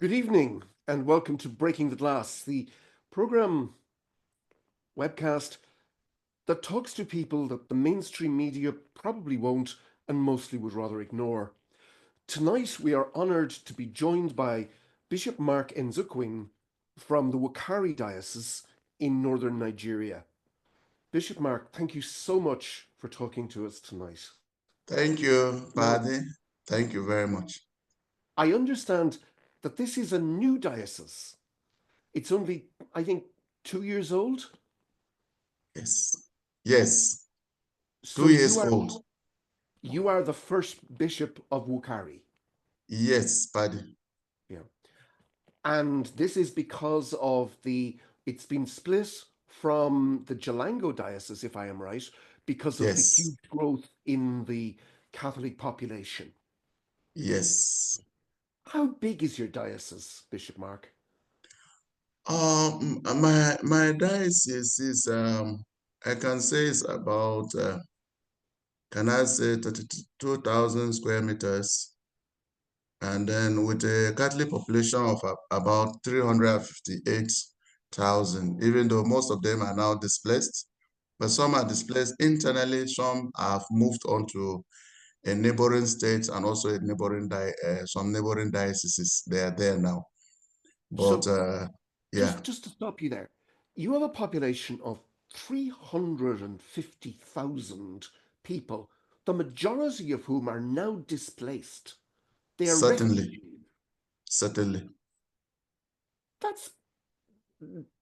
Good evening and welcome to Breaking the Glass, the program webcast that talks to people that the mainstream media probably won't and mostly would rather ignore. Tonight we are honoured to be joined by Bishop Nzukwein from the Wukari Diocese in northern Nigeria. Bishop Mark, thank you so much for talking to us tonight. Thank you, Now, Paddy. Thank you very much. I understand that this is a new diocese. It's only, I think, 2 years old. Yes. Yes. So 2 years old. you are the first bishop of Wukari. Yes, Paddy. Yeah. And this is because of it's been split from the Jalango diocese, if I am right, because of the Yes. huge growth in the Catholic population. Yes. How big is your diocese, Bishop Mark? My diocese is I can say it's about can I say 32,000 square meters, and then with a Catholic population of about 358,000, even though most of them are now displaced, but some are displaced internally, some have moved on to a neighboring state and also a some neighboring dioceses. They are there now. But So yeah, just to stop you there, you have a population of 350,000 people, the majority of whom are now displaced. They are certainly, refugees. certainly. That's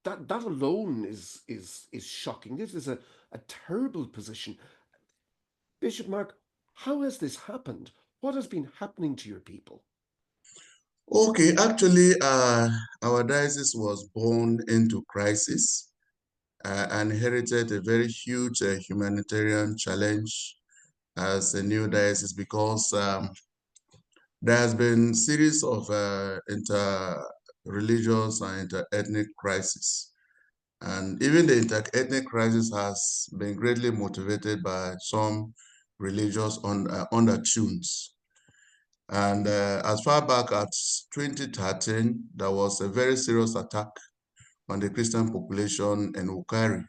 that alone is shocking. This is a terrible position. Bishop Mark, how has this happened? What has been happening to your people? Okay, actually, our diocese was born into crisis and inherited a very huge humanitarian challenge as a new diocese because there has been series of inter-religious and inter-ethnic crises. And even the inter-ethnic crisis has been greatly motivated by some religious undertones. And as far back as 2013, there was a very serious attack on the Christian population in Wukari,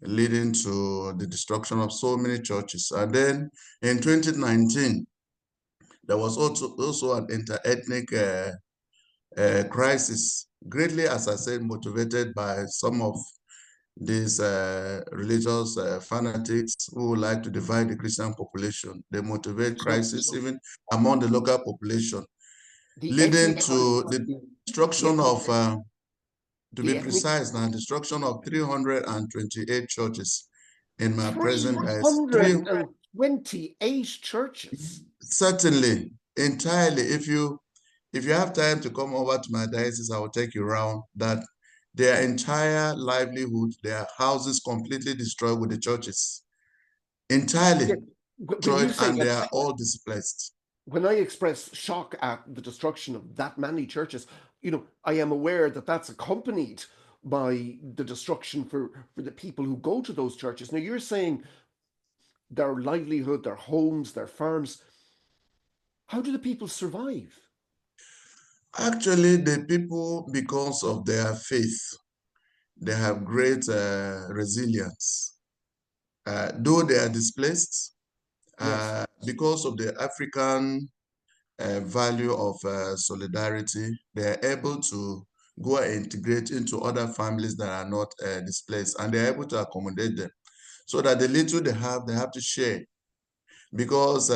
leading to the destruction of so many churches. And then in 2019, there was also an inter-ethnic crisis, greatly, as I said, motivated by some of these religious fanatics who would like to divide the Christian population. They motivate So crisis even among the local population, the leading ethnic to the the, destruction of, to be the ethnic precise now, destruction of 328 churches in my present diocese. 328 churches. Certainly, entirely. If you have time to come over to my diocese, I will take you around that their entire livelihood, their houses completely destroyed with the churches. Yeah. Entirely When you destroyed, say and they that, are all displaced. when I express shock at the destruction of that many churches, I am aware that that's accompanied by the destruction for the people who go to those churches. Now, you're saying their livelihood, their homes, their farms. How do the people survive? Actually, the people, because of their faith, they have great resilience. Though they are displaced, Yes. because of the African value of solidarity, they are able to go and integrate into other families that are not displaced, and they're able to accommodate them so that the little they have to share. Because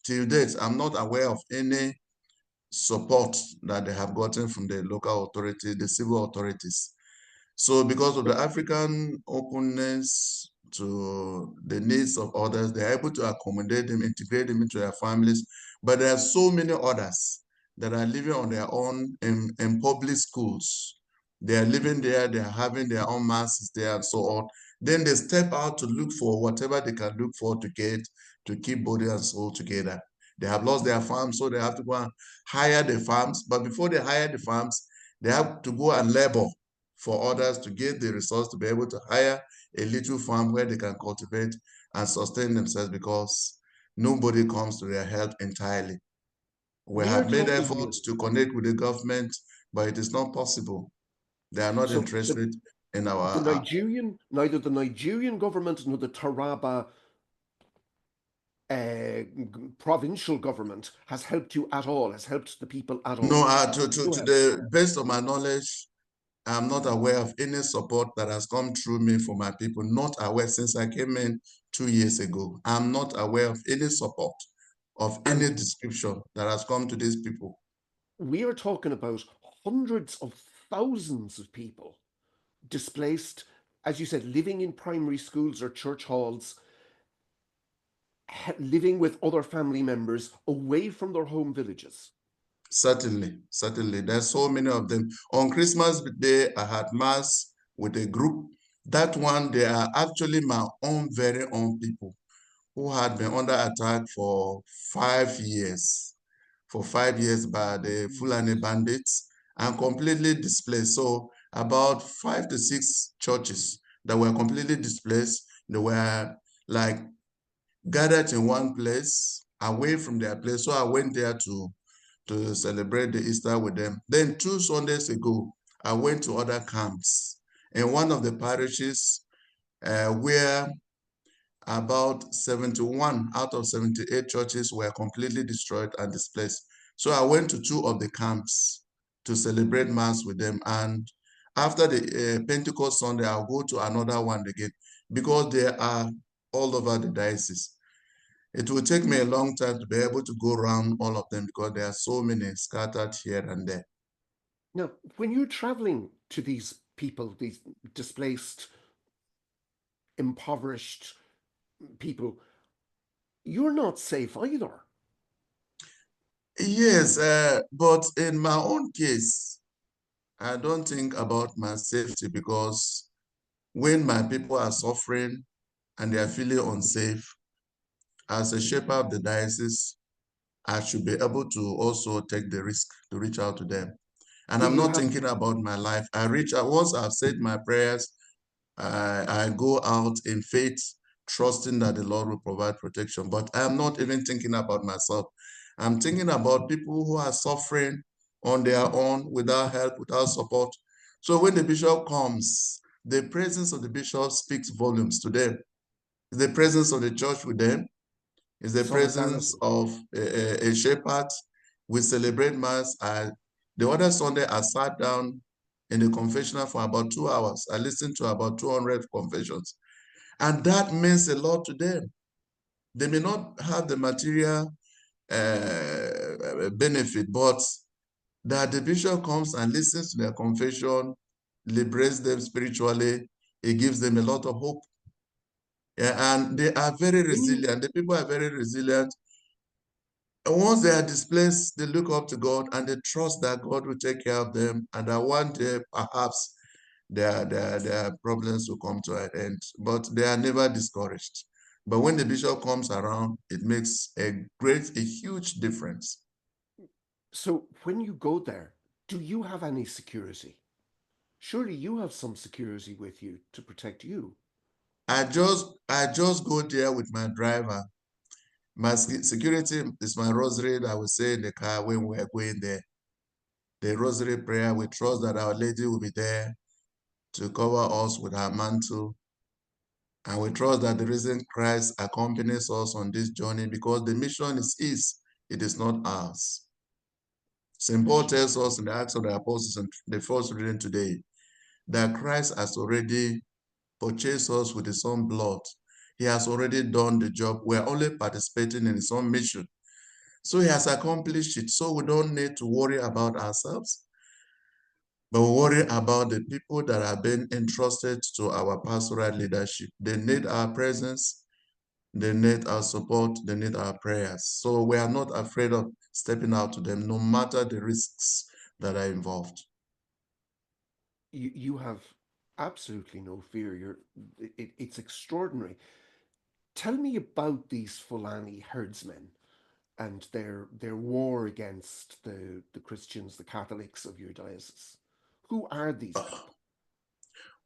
till date, I'm not aware of any support that they have gotten from the local authority, the civil authorities. So because of the African openness to the needs of others, they're able to accommodate them, integrate them into their families. But there are so many others that are living on their own in public schools. They are living there, they are having their own masses there and so on. Then they step out to look for whatever they can look for to get to keep body and soul together. They have lost their farms, so they have to go and hire the farms. But before they hire the farms, they have to go and labor for others to get the resource to be able to hire a little farm where they can cultivate and sustain themselves because nobody comes to their help entirely. We We are have made talking here. efforts to connect with the government, but it is not possible. They are not So interested in the our Nigerian, neither the Nigerian government nor the Taraba provincial government has helped you at all, has helped the people at no, all. to the best of my knowledge, I'm not aware of any support that has come through me for my people. Not aware since I came in 2 years ago. I'm not aware of any support of any And description that has come to these people. we are talking about hundreds of thousands of people displaced, as you said, living in primary schools or church halls, living with other family members away from their home villages. Certainly, certainly. There's so many of them. On Christmas Day, I had mass with a group. That one, they are actually my own very own people who had been under attack for 5 years. For 5 years by the Fulani bandits and completely displaced. So about 5 to 6 churches that were completely displaced, they were like gathered in one place away from their place. So I went there to celebrate the Easter with them. Then 2 Sundays ago, I went to other camps in one of the parishes where about 71 out of 78 churches were completely destroyed and displaced. So I went to 2 of the camps to celebrate Mass with them. And after the Pentecost Sunday, I'll go to another one again because they are all over the diocese. It will take me a long time to be able to go around all of them because there are so many scattered here and there. Now, when you're traveling to these people, these displaced, impoverished people, you're not safe either. Yes, but in my own case, I don't think about my safety because when my people are suffering and they are feeling unsafe, as a shepherd of the diocese, I should be able to also take the risk to reach out to them. And But I'm you not have, thinking about my life. I reach out, once I've said my prayers, I go out in faith, trusting that the Lord will provide protection. But I'm not even thinking about myself. I'm thinking about people who are suffering on their own, without help, without support. So when the bishop comes, the presence of the bishop speaks volumes to them. The presence of the church with them is the presence solidarity. of a shepherd. We celebrate Mass. The other Sunday, I sat down in the confessional for about 2 hours. I listened to about 200 confessions. And that means a lot to them. They may not have the material benefit, but that the bishop comes and listens to their confession, liberates them spiritually, it gives them a lot of hope. Yeah, and they are very When you, resilient. The people are very resilient. And once they are displaced, they look up to God and they trust that God will take care of them and that one day perhaps their problems will come to an end. But they are never discouraged. But when the bishop comes around, it makes a huge difference. so when you go there, do you have any security? Surely you have some security with you to protect you. I just go there with my driver. My security is my rosary that I will say in the car when we are going there. The rosary prayer, we trust that Our Lady will be there to cover us with her mantle. And we trust that the risen Christ accompanies us on this journey because the mission is his, it is not ours. St. Paul tells us in the Acts of the Apostles in the first reading today that Christ has already purchased us with his own blood. He has already done the job. We're only participating in his own mission. So he has accomplished it. So we don't need to worry about ourselves, but we worry about the people that have been entrusted to our pastoral leadership. They need our presence. They need our support. They need our prayers. So we are not afraid of stepping out to them, no matter the risks that are involved. You have absolutely no fear. It's extraordinary. Tell me about these Fulani herdsmen and their war against the Christians, the Catholics of your diocese. Who are these people?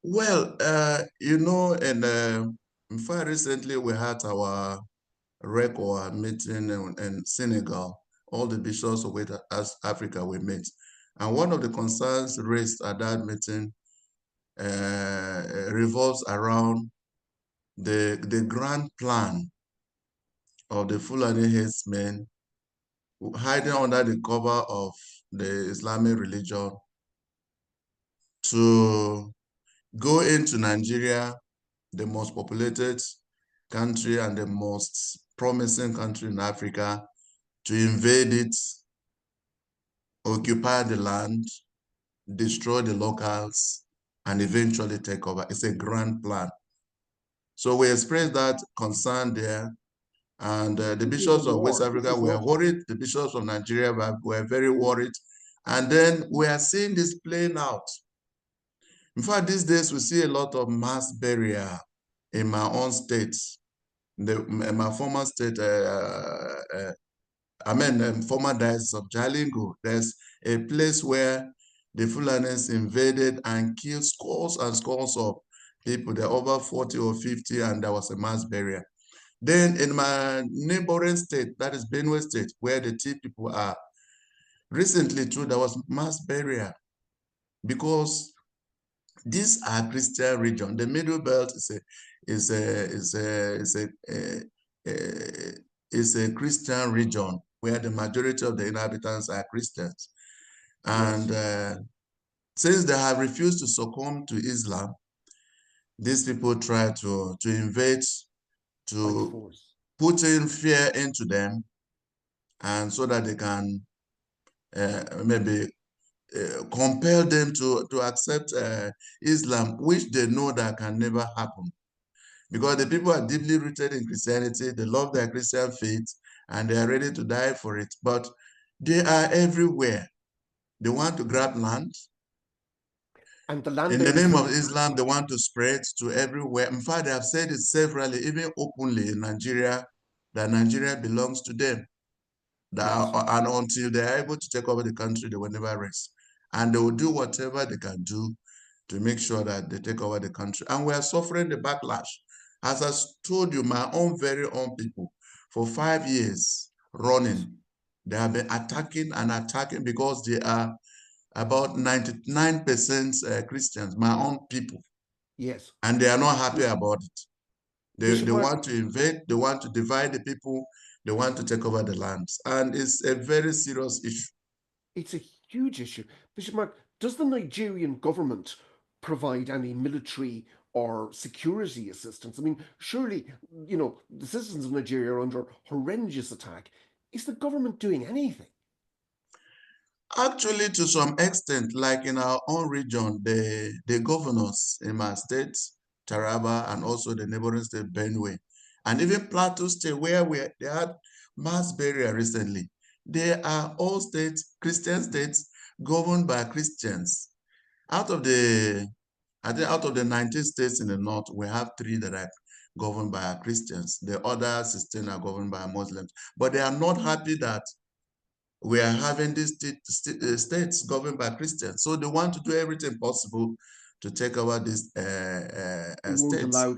Well, recently we had our RECOA meeting in Senegal all the bishops of West Africa we met. And one of the concerns raised at that meeting revolves around the grand plan of the Fulani headsmen hiding under the cover of the Islamic religion to go into Nigeria, the most populated country and the most promising country in Africa, to invade it, occupy the land, destroy the locals, and eventually take over. It's a grand plan. So we expressed that concern there. And the bishops of West Africa were worried. The bishops of Nigeria were very worried. And then we are seeing this playing out. In fact, these days we see a lot of mass burial in my own state, in my former state, former diocese of Jalingo. There's a place where the Fulanis invaded and killed scores and scores of people. There are over 40 or 50, and there was a mass burial. Then in my neighboring state, that is Benue State, where the Tea people are, recently too, there was mass burial because these are Christian region. The Middle Belt is a Christian region where the majority of the inhabitants are Christians. And yes. Since they have refused to succumb to Islam, these people try to invade, to put in fear into them, and so that they can maybe compel them to accept Islam, which they know that can never happen. Because the people are deeply rooted in Christianity, they love their Christian faith, and they are ready to die for it. But they are everywhere. They want to grab land. And the land in the name of Islam, they want to spread to everywhere. In fact, they have said it severally, even openly in Nigeria, that Nigeria belongs to them. And until they are able to take over the country, they will never rest. And they will do whatever they can do to make sure that they take over the country. And we are suffering the backlash. As I told you, my own very own people, for 5 years running, they have been attacking and attacking because they are about 99% Christians, my own people. Yes. And they are not happy about it. They want to invade, they want to divide the people, they want to take over the lands. And it's a very serious issue. It's a huge issue. Bishop Mark, does the Nigerian government provide any military or security assistance? I mean, surely, you know, the citizens of Nigeria are under horrendous attack. Is the government doing anything? Actually, to some extent, like in our own region, the governors in my state, Taraba, and also the neighboring state, Benue, and even Plateau State, where they had mass burial recently, they are all states, Christian states, governed by Christians. I think out of the 19 states in the north, we have 3 that are governed by Christians. The other 16 are governed by Muslims. But they are not happy that we are having these states governed by Christians. So they want to do everything possible to take over these states.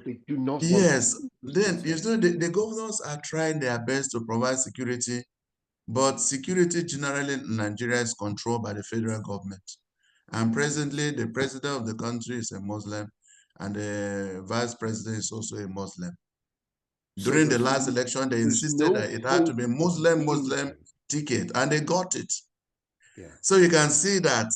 They do not yes, then you know the governors are trying their best to provide security, but security generally in Nigeria is controlled by the federal government. And presently, the president of the country is a Muslim, and the vice president is also a Muslim. During the last election, they insisted that it had to be Muslim ticket, and they got it. Yeah. So you can see that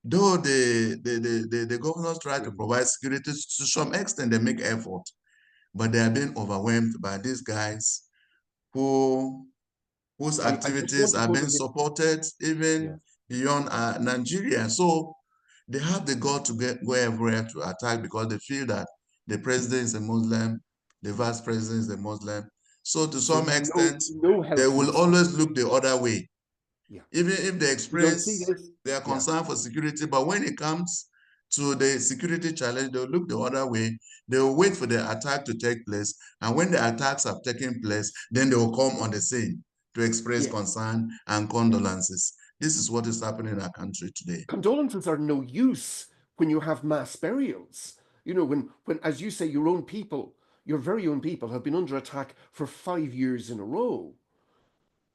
though the governors try to provide security to some extent, they make effort, but they are being overwhelmed by these guys whose activities are being supported even beyond Nigeria. So they have the goal to go everywhere to attack because they feel that the president is a Muslim, the vice president is a Muslim. So to some extent, they will always look the other way. Yeah. Even if they express their concern for security, but when it comes to the security challenge, they'll look the other way. They'll wait for the attack to take place. And when the attacks have taken place, then they will come on the scene to express concern and condolences. This is what is happening in our country today. Condolences are no use when you have mass burials. You know, when as you say, your own people, your very own people have been under attack for 5 years in a row.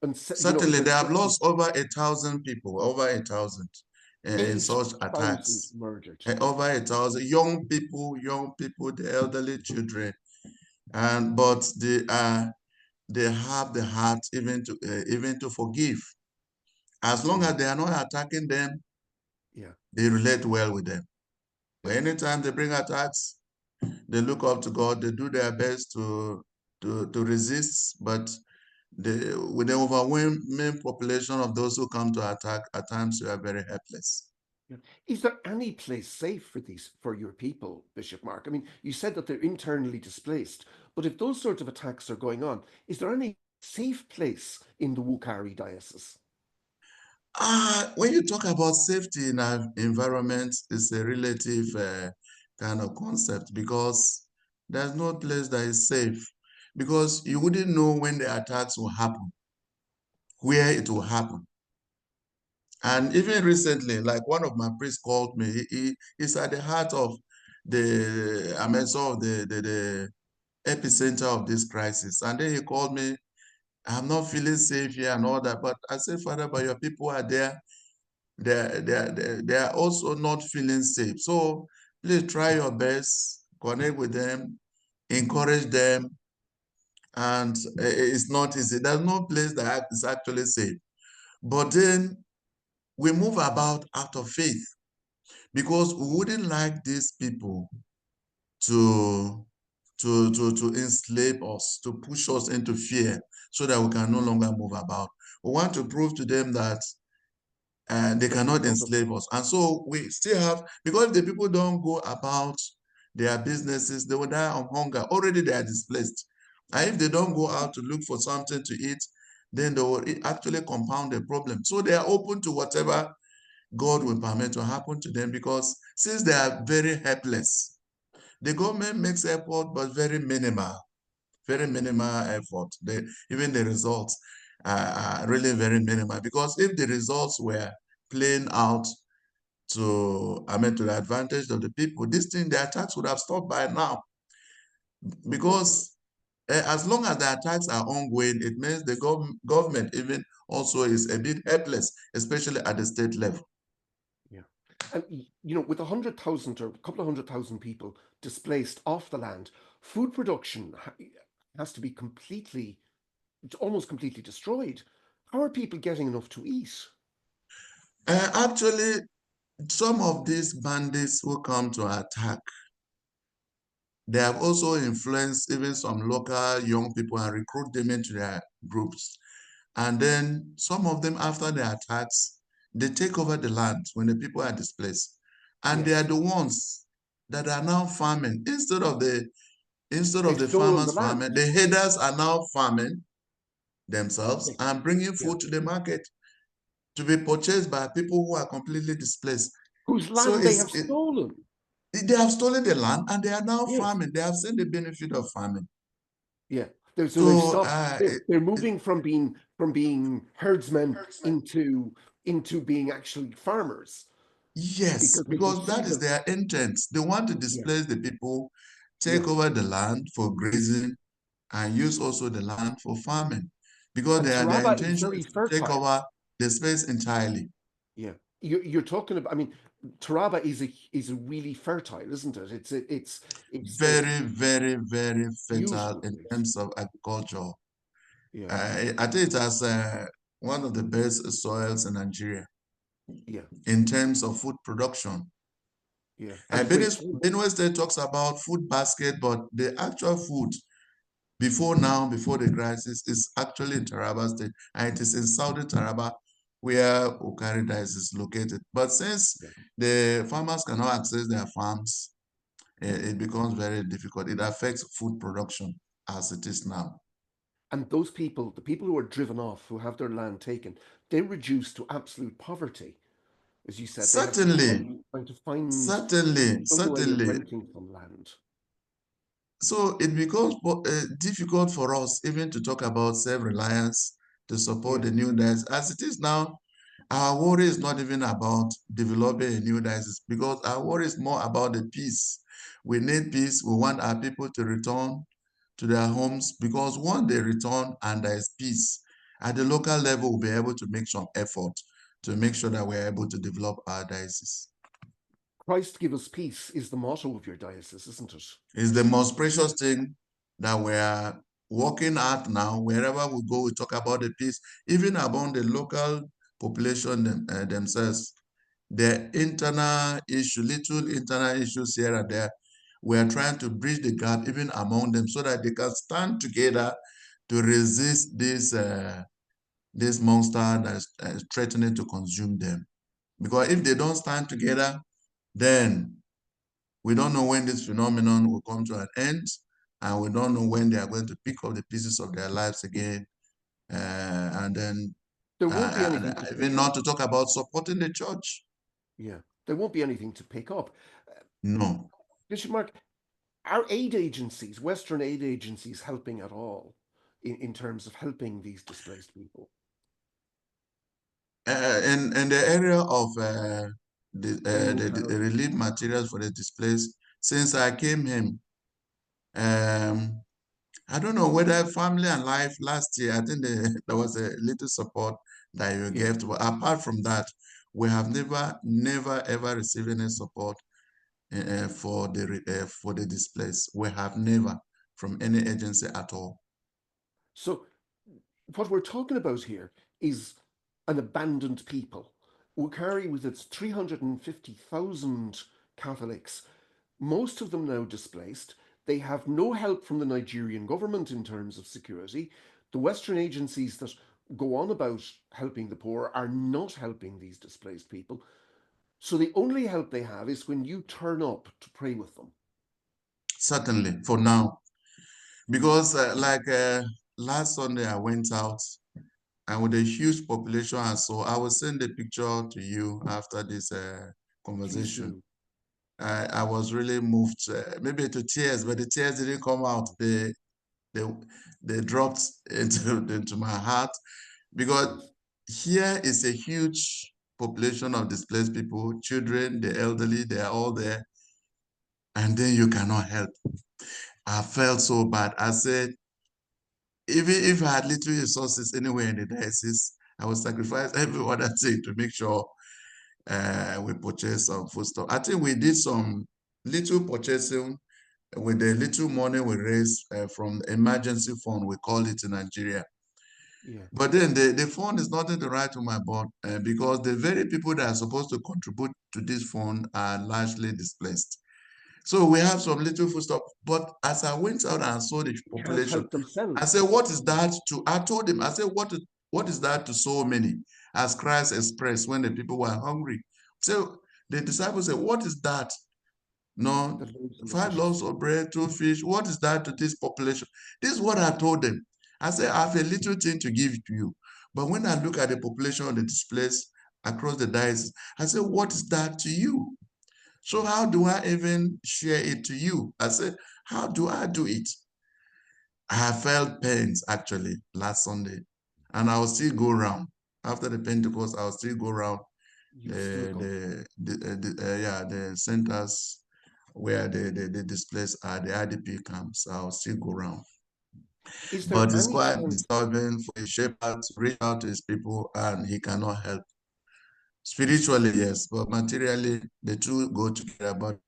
And Certainly, they there's have lost over 1,000 people, over 1,000 in such 8,000 attacks. murdered. Over 1,000 young people, the elderly children, but they have the heart even to forgive. As long as they are not attacking them, Yeah. they relate well with them. But Yeah. anytime they bring attacks, they look up to God. They do their best to resist, but with the overwhelming population of those who come to attack, at times we are very helpless. Yeah. Is there any place safe for your people, Bishop Mark? I mean, you said that they're internally displaced, but if those sorts of attacks are going on, is there any safe place in the Wukari Diocese? When you talk about safety in our environment, it's a relative kind of concept because there's no place that is safe because you wouldn't know when the attacks will happen, where it will happen. And even recently, like one of my priests called me, he's at the heart of the epicenter of this crisis. And then he called me, I'm not feeling safe here and all that. But I said, Father, but your people are there. They are also not feeling safe. So please try your best, connect with them, encourage them. And it's not easy. There's no place that is actually safe. But then we move about out of faith because we wouldn't like these people to to enslave us, to push us into fear so that we can no longer move about. We want to prove to them that they There's a cannot lot of enslave us. And so we still have, because the people don't go about their businesses, they will die of hunger. Already they are displaced. And if they don't go out to look for something to eat, then they will actually compound the problem. So they are open to whatever God will permit to happen to them because since they are very helpless, the government makes effort, but very minimal effort. Even the results are really very minimal because if the results were playing out to the advantage of the people, the attacks would have stopped by now. Because as long as the attacks are ongoing, it means the government even also is a bit helpless, especially at the state level. Yeah. And with 100,000 or a couple of 100,000 people displaced off the land, food production has to be almost completely destroyed. How are people getting enough to eat? Actually, some of these bandits who come to attack, they have also influenced even some local young people and recruit them into their groups. And then some of them, after the attacks, they take over the land when the people are displaced. And they are Yes. the ones that are now farming. Instead of They've the stolen the farmers land. farming, the headers are now farming themselves Yes. and bringing Yeah. food to the market to be purchased by people who are completely displaced. Whose So land they have stolen. they have stolen the land and they are now Yes. farming. They have seen the benefit of farming. Yeah. So they've So stopped. They're moving from being herdsmen into being actually farmers yes, because they can because see that is the their intent. They want to yeah, displace the people, yeah. take over the land for grazing, and use also the land for farming. Because And their Taraba is intention very is to take fertile. over the space entirely. Yeah. You're talking about. I mean, Taraba is a really fertile, isn't it? It's the Very, very, very fertile beautiful in place. terms of agriculture. Yeah. I think it has one of the best soils in Nigeria Yeah. in terms of food production. Yeah. And free food. Benue State talks about food basket, but the actual food before now, before the crisis, is actually in Taraba State, and it is in southern Taraba where Wukari Diocese is located. But since Yeah. the farmers cannot access their farms, it becomes very difficult. It affects food production as it is now. And those people, the people who are driven off, who have their land taken, they're reduced to absolute poverty. As you said, they have to be Certainly, trying to find certainly, some way of certainly. renting some land. So it becomes difficult for us even to talk about self-reliance to support Yeah. the new diocese. As it is now, our worry is not even about developing a new diocese because our worry is more about the peace. We need peace. We want our people to return to their homes because once they return and there is peace, at the local level, we'll be able to make some effort to make sure that we're able to develop our diocese. Christ give us peace is the motto of your diocese, isn't it? It's the most precious thing that we are working at now. Wherever we go, we talk about the peace, even among the local population themselves. The internal issue, little internal issues here and there, we are trying to bridge the gap even among them so that they can stand together to resist this monster that is threatening to consume them. Because if they don't stand together, then we don't know when this phenomenon will come to an end, and we don't know when they are going to pick up the pieces of their lives again. And then There won't be anything to even pick not up. to talk about supporting the church. Yeah, there won't be anything to pick up. No. Bishop Mark, are aid agencies, Western aid agencies, helping at all in terms of helping these displaced people? In the area of the Wukari. relief materials for the displaced, since I came in, I don't know whether Family and Life last year, I think there was a little support that you Yeah. gave to, but apart from that, we have never ever received any support for the displaced. We have never from any agency at all. So what we're talking about here is an abandoned people. Wukari, with its 350,000 Catholics, most of them now displaced. They have no help from the Nigerian government in terms of security. The Western agencies that go on about helping the poor are not helping these displaced people. So the only help they have is when you turn up to pray with them. Certainly, for now. Because last Sunday, I went out and with a huge population, and so I will send a picture to you after this Please conversation. do. I was really moved, maybe to tears, but the tears didn't come out. They dropped into my heart because here is a huge population of displaced people, children, the elderly, they are all there, and then you cannot help. I felt so bad. I said, even if I had little resources anywhere in the diocese, I would sacrifice every other thing to make sure we purchase some foodstuff. I think we did some little purchasing with the little money we raised from the emergency fund, we call it in Nigeria. Yeah. But then the fund is nothing to write to my board because the very people that are supposed to contribute to this fund are largely displaced. So we have some little foodstuff. But as I went out and saw the They can't population, help I said, themselves. what is that to, I told him, I said, what is that to so many? As Christ expressed when the people were hungry. So the disciples said, what is that? No, That lives in the 5 fishes. loaves of bread, 2 fish. What is that to this population? This is what I told them. I said, I have a little thing to give to you. But when I look at the population of the displaced across the diocese, I said, what is that to you? So how do I even share it to you? I said, how do I do it? I felt pains actually last Sunday, and I'll still go around after the Pentecost. I'll still go around You still go. the centers where the displaced are, the IDP camps. I'll still go around, Is there but it's any quite chance? disturbing for a shepherd to reach out to his people and he cannot help. Spiritually, yes, but materially, the two go together. But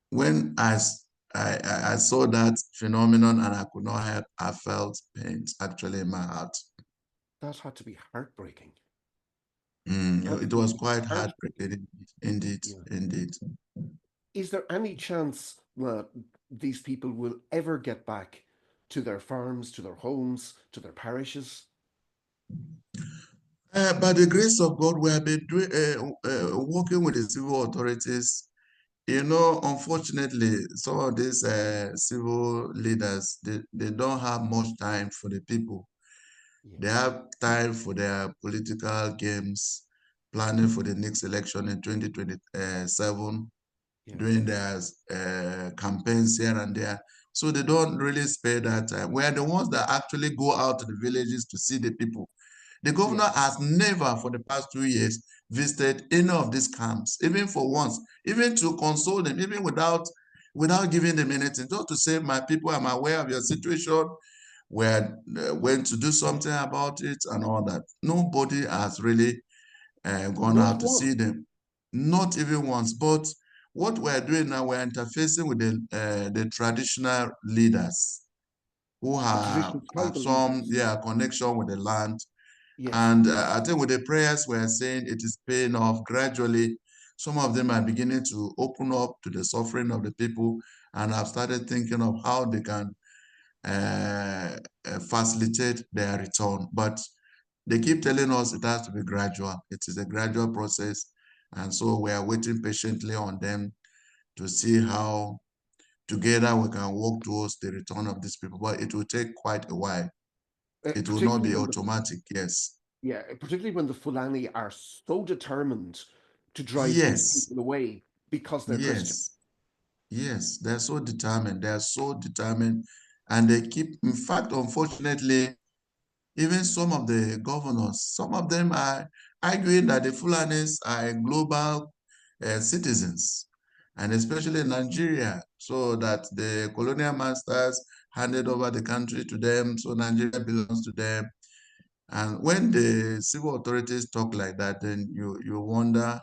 when I saw that phenomenon and I could not help, I felt pains actually in my heart. That had to be heartbreaking. Had to It was be quite heartbreaking. heartbreaking, indeed, Yeah. indeed. Is there any chance that these people will ever get back to their farms, to their homes, to their parishes? By the grace of God, we have been working with the civil authorities. You know, unfortunately, some of these civil leaders, they don't have much time for the people. Yeah, They have time for their political games, planning for the next election in 2027, yeah, doing their campaigns here and there. So they don't really spare that time. We are the ones that actually go out to the villages to see the people. The yeah. governor has never, for the past 2 years, visited any of these camps, even for once, even to console them, even without giving them anything, just to say, my people, I'm aware of your situation. went to do something about it and all that. Nobody has really gone Not out to one. see them, not even once. But what we're doing now, we're interfacing with the traditional leaders who The have traditional tribal some leaders. connection with the land. Yes. And I think with the prayers we're saying it is paying off gradually. Some of them are beginning to open up to the suffering of the people and have started thinking of how they can facilitate their return. But they keep telling us it has to be gradual. It is a gradual process. And so we are waiting patiently on them to see how together we can work towards the return of these people. But it will take quite a while. It will not Particularly be when automatic, yes. particularly when the Fulani are so determined to drive these Yes, people away because they're Christian. yes, yes. They're so determined. They're so determined. And they keep, in fact, unfortunately, even some of the governors, some of them are arguing that the Fulanis are global citizens, and especially in Nigeria, so that the colonial masters handed over the country to them, so Nigeria belongs to them. And when the civil authorities talk like that, then you wonder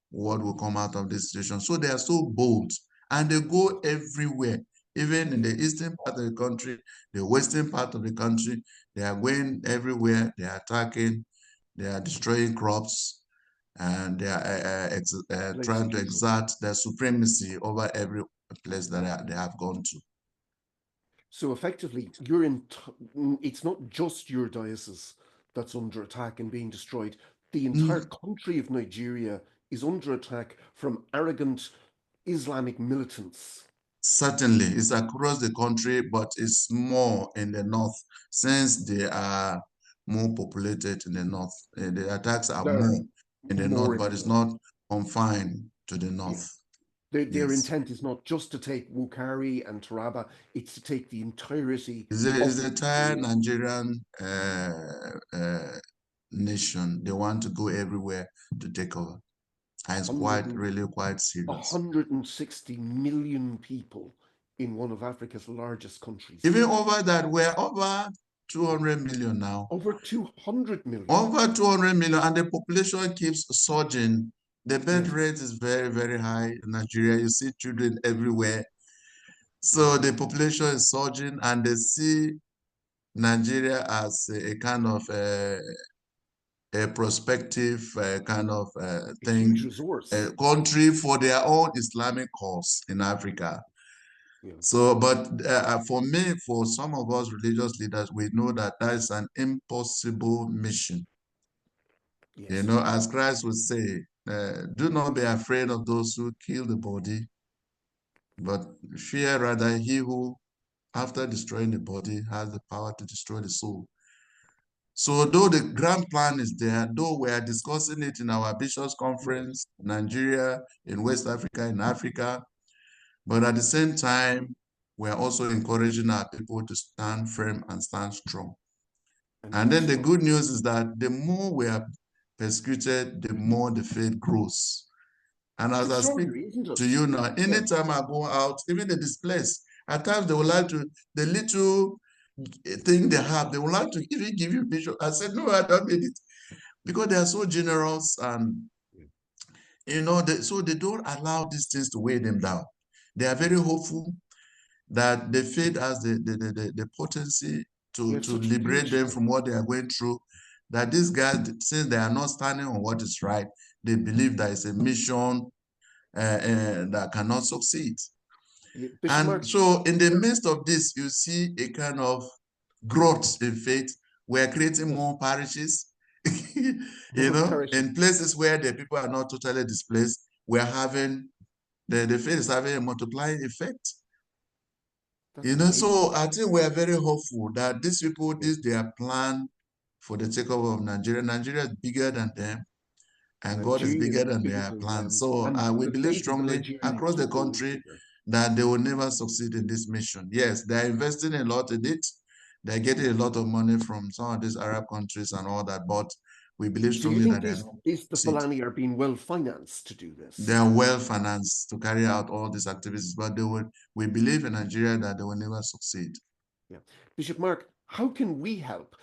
what will come out of this situation. So they are so bold and they go everywhere, even in the eastern part of the country, the western part of the country. They are going everywhere. They are attacking, they are destroying crops, and they are trying to Execution. exert their supremacy over every place that they have gone to. So effectively, it's not just your diocese that's under attack and being destroyed. The entire Mm, country of Nigeria is under attack from arrogant Islamic militants. certainly, it's across the country, but it's more in the north since they are more populated in the north. The attacks are They're more in the more north, in but the it's north. not confined to the Yeah. north. Their Yes. intent is not just to take Wukari and Taraba, it's to take the entirety It's of the entire Nigeria. Nigerian nation. They want to go everywhere to take over. And it's 100 really quite serious. 160 million people in one of Africa's largest countries. Even over that, we're over 200 million now. Over 200 million. Over 200 million, and the population keeps surging. The birth Yes. rate is very, very high in Nigeria. You see children everywhere. So Yes. the population is surging, and they see Nigeria as a kind of a prospective kind of A huge thing, a resource. country for their own Islamic cause in Africa. Yeah. So, but for me, for some of us religious leaders, we know that that is an impossible mission. You Yes. know, as Christ would say, do not be afraid of those who kill the body, but fear rather he who, after destroying the body, has the power to destroy the soul. So though the grand plan is there, though we are discussing it in our bishops' Yes. conference, Nigeria, in West Africa, in Africa, but at the same time, we are also encouraging our people to stand firm and stand strong. And And be then the strong. good news is that the more we are persecuted, the more the faith grows. And as I speak Extraordinary, isn't it? to you now, Yeah. anytime I go out, even the displaced, at times they would like to, the little thing they have, they would like to even give you bishop. I said, no, I don't need it. Because they are so generous and, you know, so they don't allow these things to weigh them down. They are very Yes. hopeful that the faith has the potency You to, have to such liberate huge them faith. from what they are going through, that these guys, since they are not standing on what is right, they believe that it's a mission that cannot succeed. Bishop And Mark, so in the there, midst of this, you see a kind of growth in faith. We're creating yes, more parishes, you more know, parishes. in places where the people are not totally displaced, we're having, the faith is having a multiplying effect. That's You know, amazing. so I think we are very hopeful that these people, Yeah. this their plan for the takeover of Nigeria. Nigeria is bigger than them, and God is Nigeria bigger is than bigger their than plans. them, So and we the believe faith of the strongly Nigerian across the people is country bigger. that they will never succeed in this mission. Yes, they are investing a lot in it. They're getting a Yes. lot of money from some of these Arab countries and all that, but we believe So you strongly that think they are not going to the succeed. Fulani are being well financed to do They this? are well financed to carry out all these activities, but we believe in Nigeria that they will never succeed. Yeah. Bishop Mark, How can we help?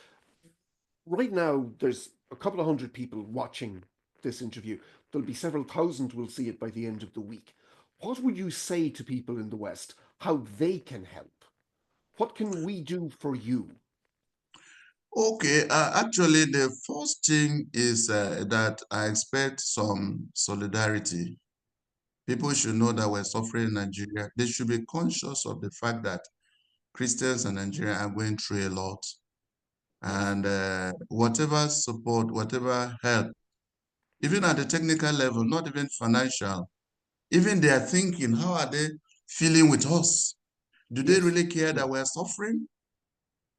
Right now, there's a couple of hundred people watching this interview. There'll be several thousand will see it by the end of the week. What would you say to people in the West how they can help? What can we do for you? Okay, actually, the first thing is that I expect some solidarity. People should know that we're suffering in Nigeria. They should be conscious of the fact that Christians in Nigeria are going through a lot. Yes, And whatever support, whatever help, even at the technical level, not even financial, even they are thinking, how are they feeling with us? Do they yes, really care yeah. that we're suffering?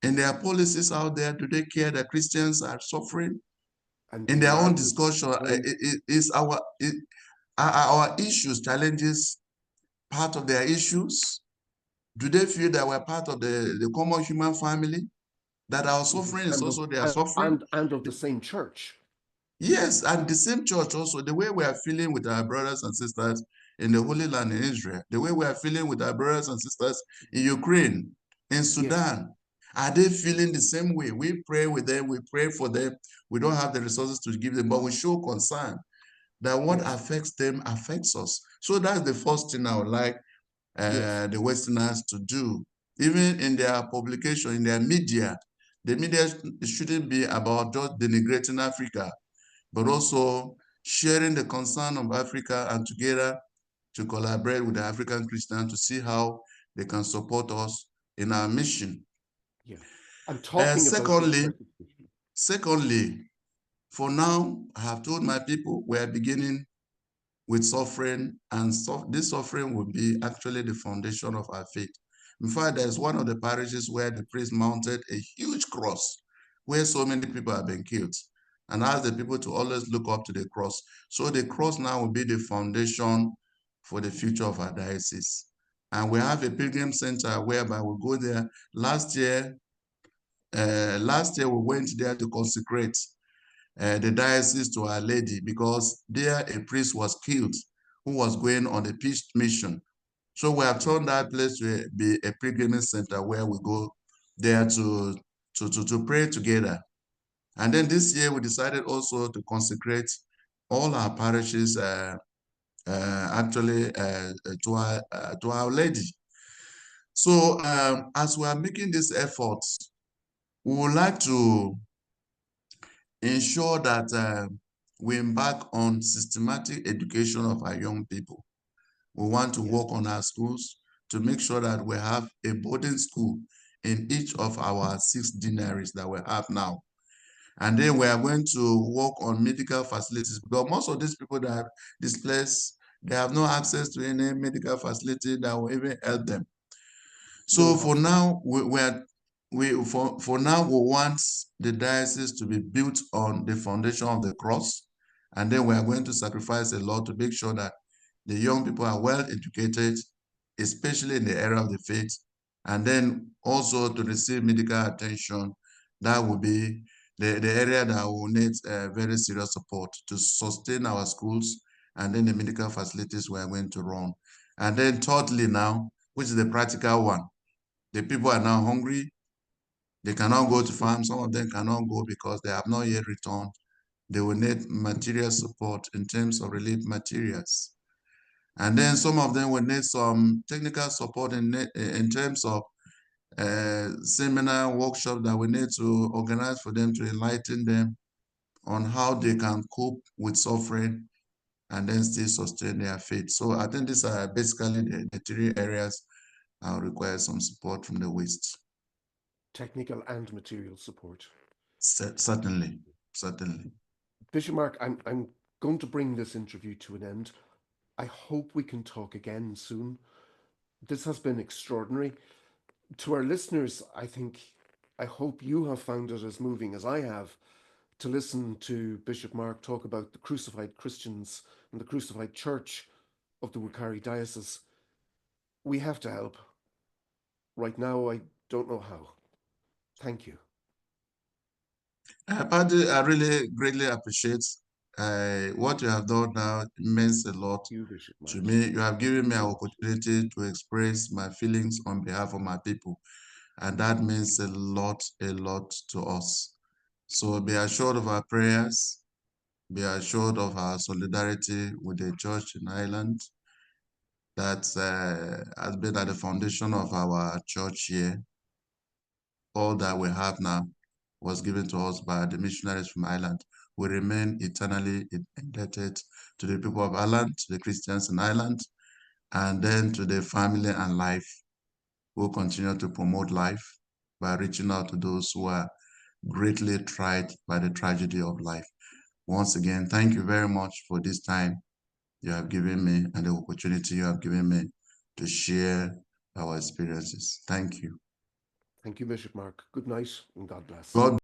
In their policies out there, do they care that Christians are suffering? And In the their own environment discussion, are our issues, challenges, part of their issues? Do they feel that we're part of the common human family? That our mhm, suffering is also their and, suffering? and of the same church. Yes, and the same church also, the way we are feeling with our brothers and sisters in the Holy Land in Israel, the way we are feeling with our brothers and sisters in Ukraine, in Yes, Sudan, are they feeling the same way? We pray with them, we pray for them. We don't have the resources to give them, but we show concern that what yes, affects them affects us. So that's the first thing I would like yes, the Westerners to do. Even in their publication, in their media, the media shouldn't be about just denigrating Africa, but also sharing the concern of Africa and together to collaborate with the African Christians to see how they can support us in our mission. yeah. And Uh, talking about this secondly, persecution. secondly, for now, I have told my people we are beginning with suffering, and this suffering will be actually the foundation of our faith. In fact, there's one of the parishes where the priest mounted a huge cross where so many people have been killed and asked the people to always look up to the cross. So the cross now will be the foundation for the future of our diocese. And we have a pilgrim center whereby we go there. Last year we went there to consecrate the diocese to Our Lady because there a priest was killed who was going on a peace mission. So we have Yeah, turned that place to be a pilgrimage center where we go there to pray together. And then this year we decided also to consecrate all our parishes actually to Our Lady. So as we are making this effort, we would like to ensure that we embark on systematic education of our young people. We want to yes, work on our schools to make sure that we have a boarding school in each of our 6 deaneries that we have now. And then we are going to work on medical facilities because most of these people that are displaced, they have no access to any medical facility that will even help them. no So for hospital. now, for now we want the diocese to be built on the foundation of the cross, and then we are going to sacrifice a lot to make sure that the young people are well educated, especially in the area of the faith, and then also to receive medical attention. That will be the area that will need very serious support to sustain our schools and then the medical facilities we are going to run. And then thirdly now, which is the practical one, the people are now hungry. They cannot go to farm. Some of them cannot go because they have not yet returned. They will need material support in terms of relief materials. And then some of them will need some technical support in terms of seminar, workshop that we need to organize for them to enlighten them on how they can cope with suffering and then still sustain their faith. So I think these are basically the 3 areas I'll require some support from the West. Technical and material support. Certainly, certainly. Bishop Mark, I'm going to bring this interview to an end. I hope we can talk again soon. This has been extraordinary. To our listeners, I hope you have found it as moving as I have to listen to Bishop Mark talk about the crucified Christians and the crucified church of the Wukari Diocese. We have to help. Right now, I don't know how. Thank you. Padre, I really greatly appreciate what you have done now. It means a lot You, Bishop to Mark. me. You have Thank you given me so an much. opportunity to express my feelings on behalf of my people. And that means a lot to us. So be assured of our prayers, be assured of our solidarity with the church in Ireland that has been at the foundation of our church here. All that we have now was given to us by the missionaries from Ireland. We remain eternally indebted to the people of Ireland, to the Christians in Ireland, and then to the family and life who continue to promote life by reaching out to those who are greatly tried by the tragedy of life. Once again, thank you very much for this time you have given me and the opportunity you have given me to share our experiences. Thank you. Thank you, Bishop Mark. Good night and God bless. God